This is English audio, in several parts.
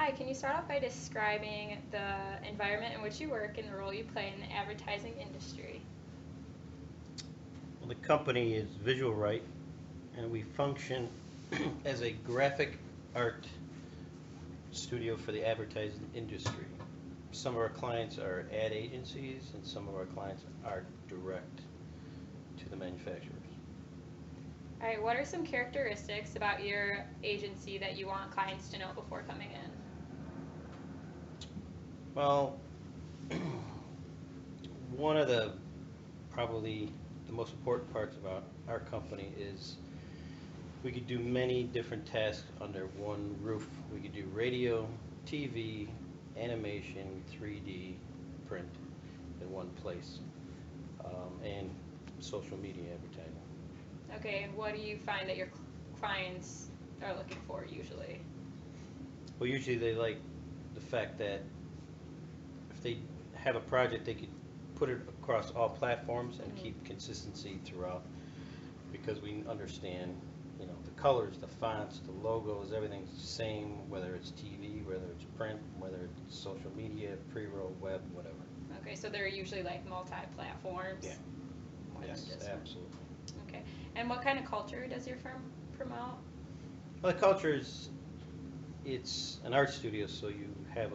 Hi, can you start off by describing the environment in which you work and the role you play in the advertising industry? Well, the company is Visual Right, and we function as a graphic art studio for the advertising industry. Some of our clients are ad agencies, and some of our clients are direct to the manufacturers. All right, what are some characteristics about your agency that you want clients to know before coming in? Well, one of the probably the most important parts about our company is we could do many different tasks under one roof. We could do radio, TV, animation, 3D, print in one place, and social media advertising. Okay, and what do you find that your clients are looking for usually? Well, usually they like the fact that if they have a project, they could put it across all platforms and keep consistency throughout because we understand, the colors, the fonts, the logos, everything's the same, whether it's TV, whether it's print, whether it's social media, pre-roll, web, whatever. Okay, so they're usually like multi-platforms? Yeah. More Yes, than just one. absolutely. Okay, and what kind of culture does your firm promote? Well, the culture is, it's an art studio, so you have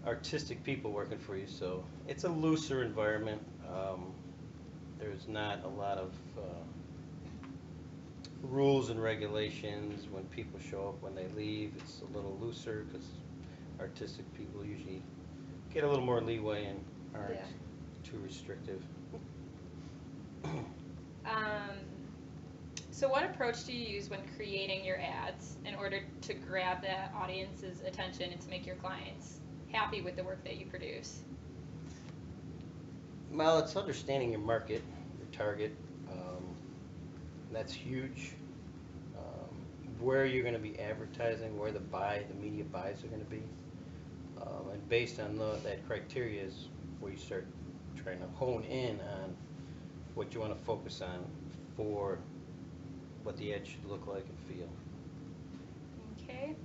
artistic people working for you, so it's a looser environment. There's not a lot of rules and regulations when people show up, when they leave. It's a little looser because artistic people usually get a little more leeway and aren't Yeah. too restrictive. Um, so what approach do you use when creating your ads in order to grab the audience's attention and to make your clients happy with the work that you produce? Well, it's understanding your market, your target. That's huge. Where you're going to be advertising, where the media buys are going to be. And based on that criteria is where you start trying to hone in on what you want to focus on for what the ad should look like and feel. Okay.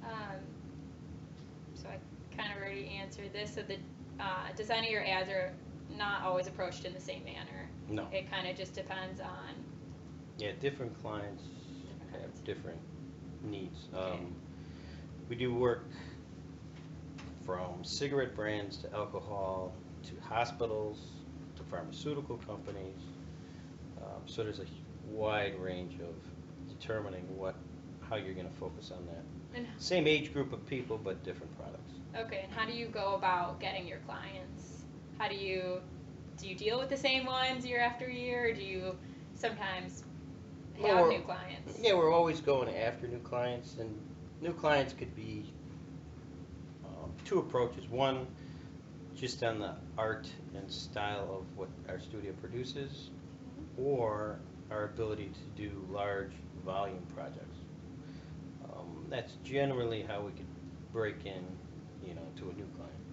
Um, so I kind of already answered this. So the design of your ads are not always approached in the same manner. No. It kind of just depends on Yeah, different clients different have clients. different needs. Okay. We do work from cigarette brands to alcohol to hospitals to pharmaceutical companies. So there's a wide range of determining how you're going to focus on that. And Same age group of people, but different products. okay, and how do you go about getting your clients? How do you deal with the same ones year after year, or do you sometimes Well, have new clients? yeah, we're always going after new clients, and new clients could be two approaches. One, just on the art and style of what our studio produces, or our ability to do large volume projects. That's generally how we could break in, to a new client.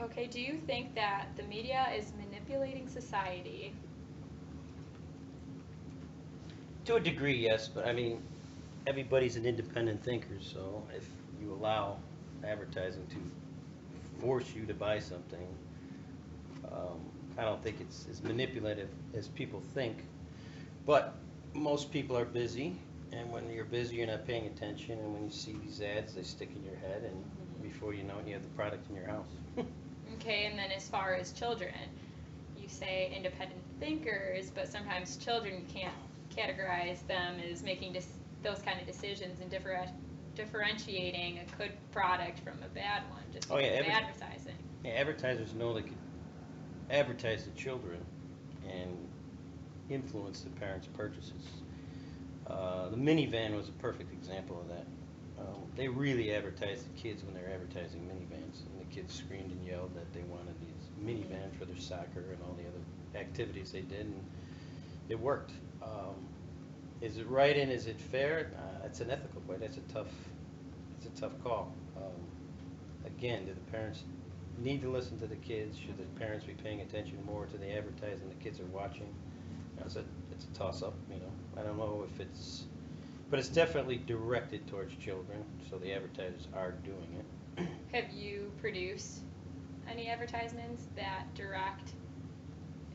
Okay, do you think that the media is manipulating society? To a degree, yes, but I mean, everybody's an independent thinker, so if you allow advertising to force you to buy something, um, I don't think it's as manipulative as people think. But most people are busy, and when you're busy, you're not paying attention, and when you see these ads, they stick in your head, and before you know it, you have the product in your house. Okay, and then as far as children, you say independent thinkers, but sometimes children you can't categorize them as making those kind of decisions and differentiating a good product from a bad one just Oh because yeah, of advertising. yeah, advertisers know they could advertise to children and influence the parents' purchases. The minivan was a perfect example of that. They really advertised to kids when they were advertising minivans, and the kids screamed and yelled that they wanted these minivans for their soccer and all the other activities they did, and it worked. Is it right and is it fair? It's an ethical question. It's a tough call. Again, do the parents need to listen to the kids? Should the parents be paying attention more to the advertising the kids are watching? It's a toss-up. I don't know if it's But it's definitely directed towards children, so the advertisers are doing it. Have you produced any advertisements that direct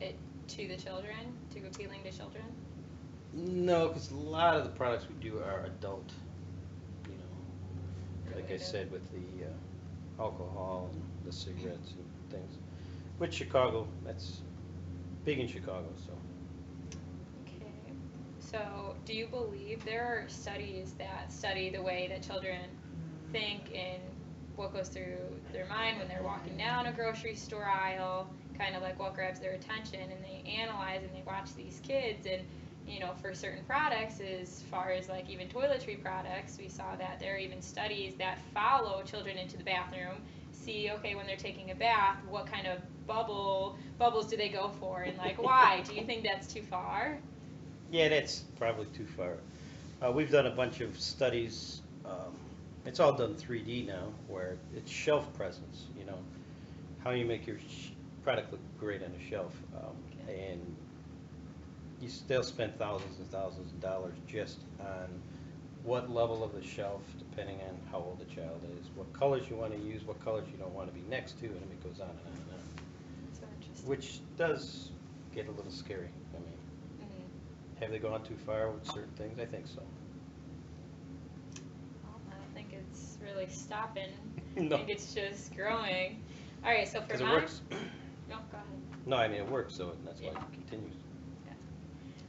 it to the children, to appealing to children? No, because a lot of the products we do are adult, you know, like I Related. said, with the alcohol and the cigarettes and things. With Chicago, that's big in Chicago, so. Okay. So, do you believe there are studies that study the way that children think and what goes through their mind when they're walking down a grocery store aisle, kind of like what grabs their attention, and they analyze and they watch these kids and for certain products, as far as like even toiletry products, we saw that there are even studies that follow children into the bathroom, see, okay, when they're taking a bath, what kind of bubbles do they go for, and like why? Do you think that's too far? Yeah, that's probably too far. We've done a bunch of studies. It's all done 3D now, where it's shelf presence. You know, how you make your product look great on a shelf, and they'll spend thousands and thousands of dollars just on what level of the shelf, depending on how old the child is, what colors you want to use, what colors you don't want to be next to, and it goes on and on and on. So interesting. Which does get a little scary. I mean, have they gone too far with certain things? I think so. Well, I don't think it's really stopping. No. I think it's just growing. All right, so for Because it my works. no, go ahead. No, I mean it works, so that's why Yeah. it continues.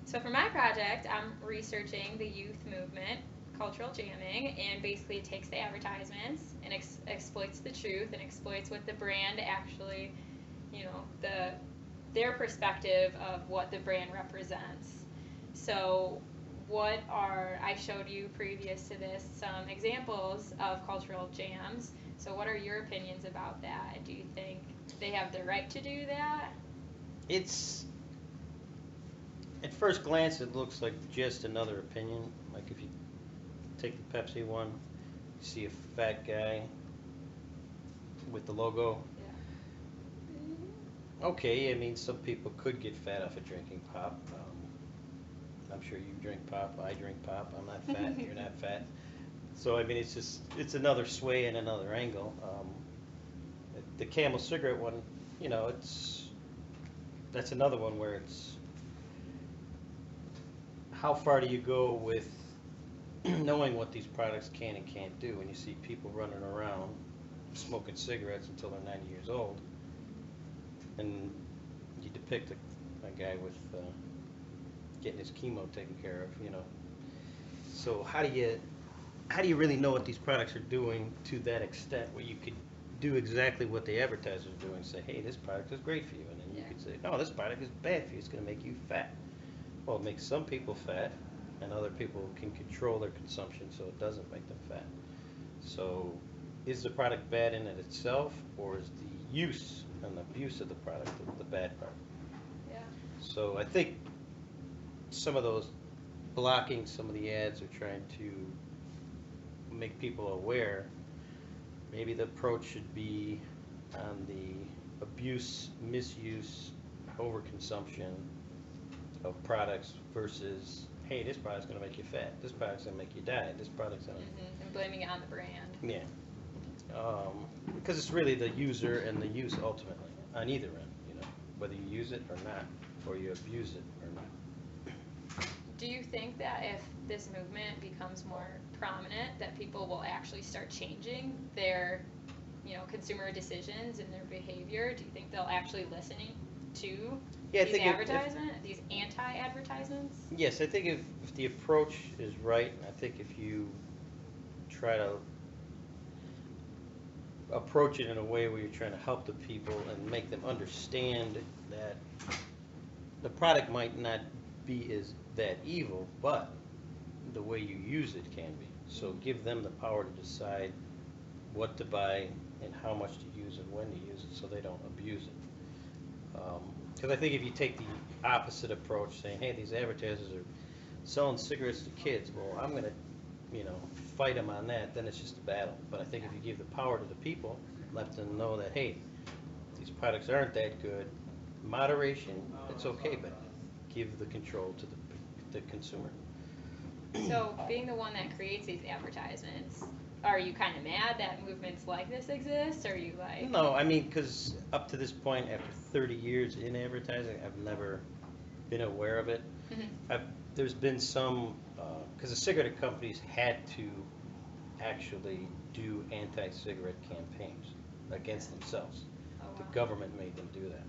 So for my project, I'm researching the youth movement, cultural jamming, and basically it takes the advertisements and exploits the truth and exploits what the brand actually, their perspective of what the brand represents. So I showed you previous to this some examples of cultural jams. So what are your opinions about that? Do you think they have the right to do that? It's, at first glance, it looks like just another opinion. Like if you take the Pepsi one, you see a fat guy with the logo. Yeah. Okay, I mean, some people could get fat off of drinking pop. I'm sure you drink pop, I drink pop, I'm not fat, you're not fat. So, I mean, it's another sway and another angle. The Camel cigarette one, that's another one where it's, how far do you go with knowing what these products can and can't do? When you see people running around smoking cigarettes until they're 90 years old, and you depict a guy with getting his chemo taken care of. So how do you really know what these products are doing to that extent where you could do exactly what the advertisers are doing, say, hey, this product is great for you, and then you could say, no, this product is bad for you, it's going to make you fat. Well, it makes some people fat, and other people can control their consumption so it doesn't make them fat. So is the product bad in it itself, or is the use and abuse of the product the bad part? Yeah. So I think some of those blocking some of the ads are trying to make people aware. Maybe the approach should be on the abuse, misuse, overconsumption of products versus, hey, this product's going to make you fat, this product's going to make you die, this product's going to... And blaming it on the brand. Yeah. Because it's really the user and the use ultimately, on either end, whether you use it or not, or you abuse it or not. Do you think that if this movement becomes more prominent, that people will actually start changing their, consumer decisions and their behavior? Do you think they'll actually listen to these these anti-advertisements? Yes, I think if the approach is right, and I think if you try to approach it in a way where you're trying to help the people and make them understand that the product might not be that evil, but the way you use it can be. So give them the power to decide what to buy and how much to use and when to use it so they don't abuse it. Because I think if you take the opposite approach, saying, hey, these advertisers are selling cigarettes to kids, well, I'm going to, fight them on that, then it's just a battle. But I think if you give the power to the people, let them know that, hey, these products aren't that good, moderation, it's okay, but give the control to the consumer. So, being the one that creates these advertisements, are you kind of mad that movements like this exist? Or are you like, No, I mean, because up to this point, after 30 years in advertising, I've never been aware of it. Mhm. There's been some, because the cigarette companies had to actually do anti-cigarette campaigns against themselves. oh The wow. government made them do that.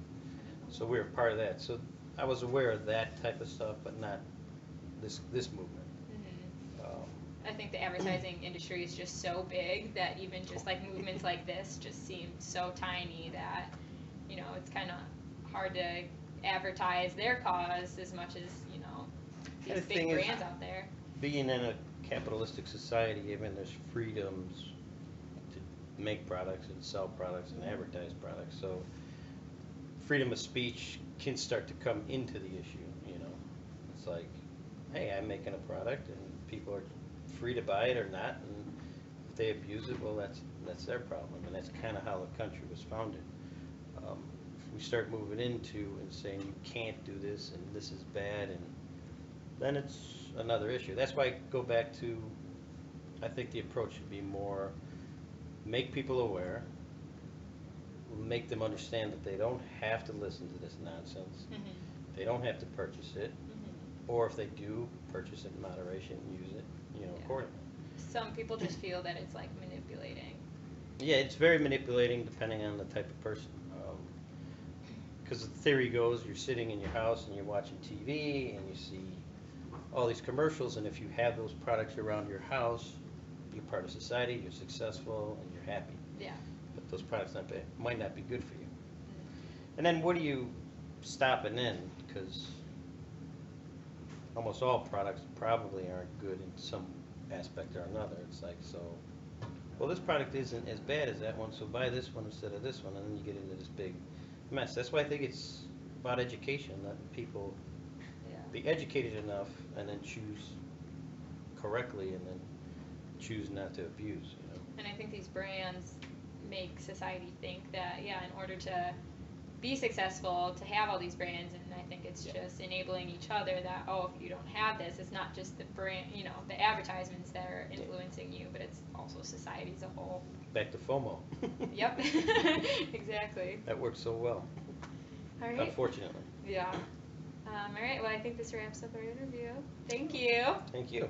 So we were part of that. So I was aware of that type of stuff, but not this movement. Mhm. Um, I think the advertising industry is just so big that even just like movements like this just seem so tiny that, it's kind of hard to advertise their cause as much as, And these the big thing is, brands out there. being in a capitalistic society, even there's freedoms to make products and sell products and advertise products. So freedom of speech can start to come into the issue. It's like, hey, I'm making a product and people are free to buy it or not, and if they abuse it, well, that's their problem, and that's kind of how the country was founded. If we start moving into and saying you can't do this and this is bad, and then it's another issue. That's why I go back to, I think the approach should be more make people aware, make them understand that they don't have to listen to this nonsense. Mhm. They don't have to purchase it, Mhm. or if they do, purchase it in moderation and use it, Yeah. accordingly. Some people just feel that it's like manipulating. Yeah, it's very manipulating depending on the type of person. Because the theory goes, you're sitting in your house and you're watching TV and you see all these commercials, and if you have those products around your house, you're part of society, you're successful, and you're happy. Yeah. But those products might not be good for you. Mhm. And then what do you stop and then? Because almost all products probably aren't good in some aspect or another. It's like, so, well, this product isn't as bad as that one, so buy this one instead of this one, and then you get into this big mess. That's why I think it's about education, letting people Yeah. be educated enough and then choose correctly and then choose not to abuse. And I think these brands make society think that, yeah, in order to be successful, to have all these brands, and I think it's Yeah. just enabling each other that, oh, if you don't have this, it's not just the brand, the advertisements that are influencing you, but it's also society as a whole. Back to FOMO. Yep. Exactly. That works so well, All right. unfortunately. Yeah. All right. Well, I think this wraps up our interview. Thank you. Thank you.